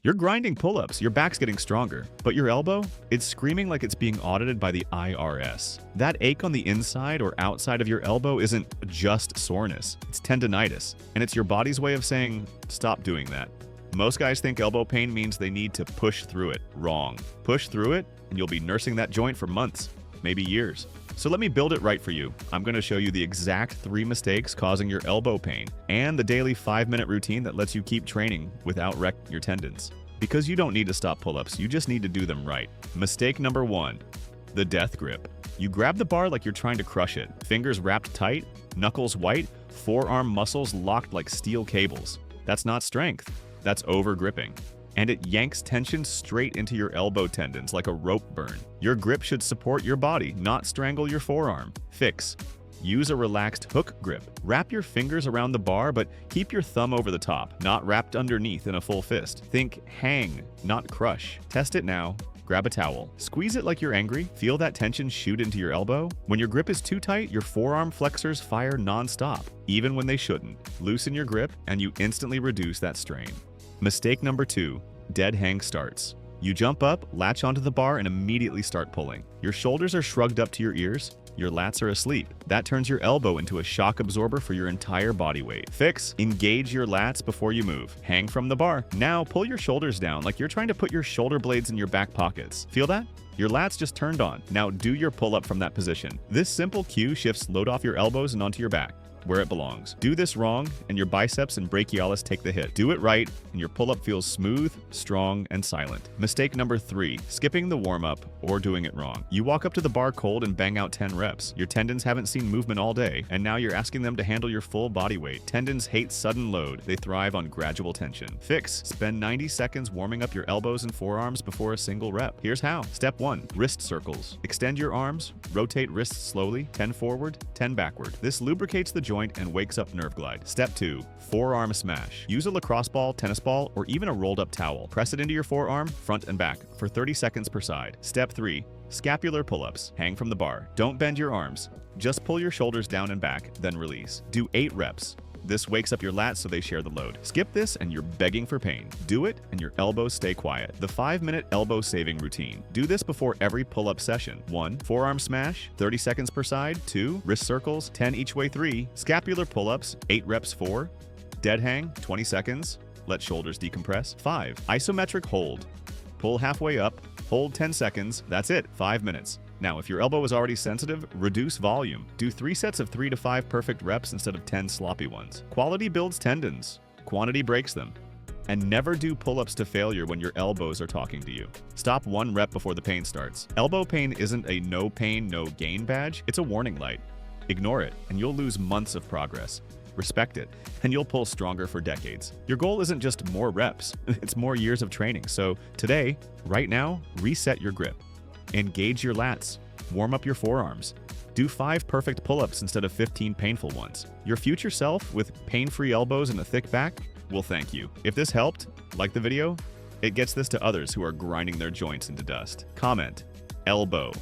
You're grinding pull-ups, your back's getting stronger, but your elbow, it's screaming like it's being audited by the IRS. That ache on the inside or outside of your elbow isn't just soreness, it's tendonitis, and it's your body's way of saying, stop doing that. Most guys think elbow pain means they need to push through it. Wrong. Push through it, and you'll be nursing that joint for months, maybe years. So let me build it right for you. I'm going to show you the exact 3 mistakes causing your elbow pain and the daily 5-minute routine that lets you keep training without wrecking your tendons. Because you don't need to stop pull-ups, you just need to do them right. Mistake number 1, the death grip. You grab the bar like you're trying to crush it. Fingers wrapped tight, knuckles white, forearm muscles locked like steel cables. That's not strength, that's over-gripping. And it yanks tension straight into your elbow tendons like a rope burn. Your grip should support your body, not strangle your forearm. Fix. Use a relaxed hook grip. Wrap your fingers around the bar, but keep your thumb over the top, not wrapped underneath in a full fist. Think hang, not crush. Test it now. Grab a towel. Squeeze it like you're angry. Feel that tension shoot into your elbow. When your grip is too tight, your forearm flexors fire non-stop, even when they shouldn't. Loosen your grip, and you instantly reduce that strain. Mistake number 2, dead hang starts. You jump up, latch onto the bar, and immediately start pulling. Your shoulders are shrugged up to your ears. Your lats are asleep. That turns your elbow into a shock absorber for your entire body weight. Fix. Engage your lats before you move. Hang from the bar. Now pull your shoulders down like you're trying to put your shoulder blades in your back pockets. Feel that? Your lats just turned on. Now do your pull-up from that position. This simple cue shifts load off your elbows and onto your back, where it belongs. Do this wrong, and your biceps and brachialis take the hit. Do it right, and your pull-up feels smooth, strong, and silent. Mistake number 3, skipping the warm-up or doing it wrong. You walk up to the bar cold and bang out 10 reps. Your tendons haven't seen movement all day, and now you're asking them to handle your full body weight. Tendons hate sudden load. They thrive on gradual tension. Fix. Spend 90 seconds warming up your elbows and forearms before a single rep. Here's how. Step 1, wrist circles. Extend your arms, rotate wrists slowly, 10 forward, 10 backward. This lubricates the joint and wakes up nerve glide. Step 2, forearm smash. Use a lacrosse ball, tennis ball, or even a rolled up towel. Press it into your forearm, front and back, for 30 seconds per side. Step 3, scapular pull-ups. Hang from the bar. Don't bend your arms. Just pull your shoulders down and back, then release. Do 8 reps. This wakes up your lats so they share the load. Skip this and you're begging for pain. Do it and your elbows stay quiet. The 5-minute elbow saving routine. Do this before every pull-up session. 1, forearm smash, 30 seconds per side. 2, wrist circles, 10 each way. 3, scapular pull-ups, 8 reps. 4, dead hang, 20 seconds. Let shoulders decompress. 5, isometric hold. Pull halfway up, hold 10 seconds. That's it, 5 minutes. Now, if your elbow is already sensitive, reduce volume. Do 3 sets of 3 to 5 perfect reps instead of 10 sloppy ones. Quality builds tendons. Quantity breaks them. And never do pull-ups to failure when your elbows are talking to you. Stop 1 rep before the pain starts. Elbow pain isn't a no pain, no gain badge. It's a warning light. Ignore it, and you'll lose months of progress. Respect it, and you'll pull stronger for decades. Your goal isn't just more reps, it's more years of training. So today, right now, reset your grip. Engage your lats. Warm up your forearms. Do 5 perfect pull-ups instead of 15 painful ones. Your future self, with pain-free elbows and a thick back, will thank you. If this helped, like the video. It gets this to others who are grinding their joints into dust. Comment, elbow,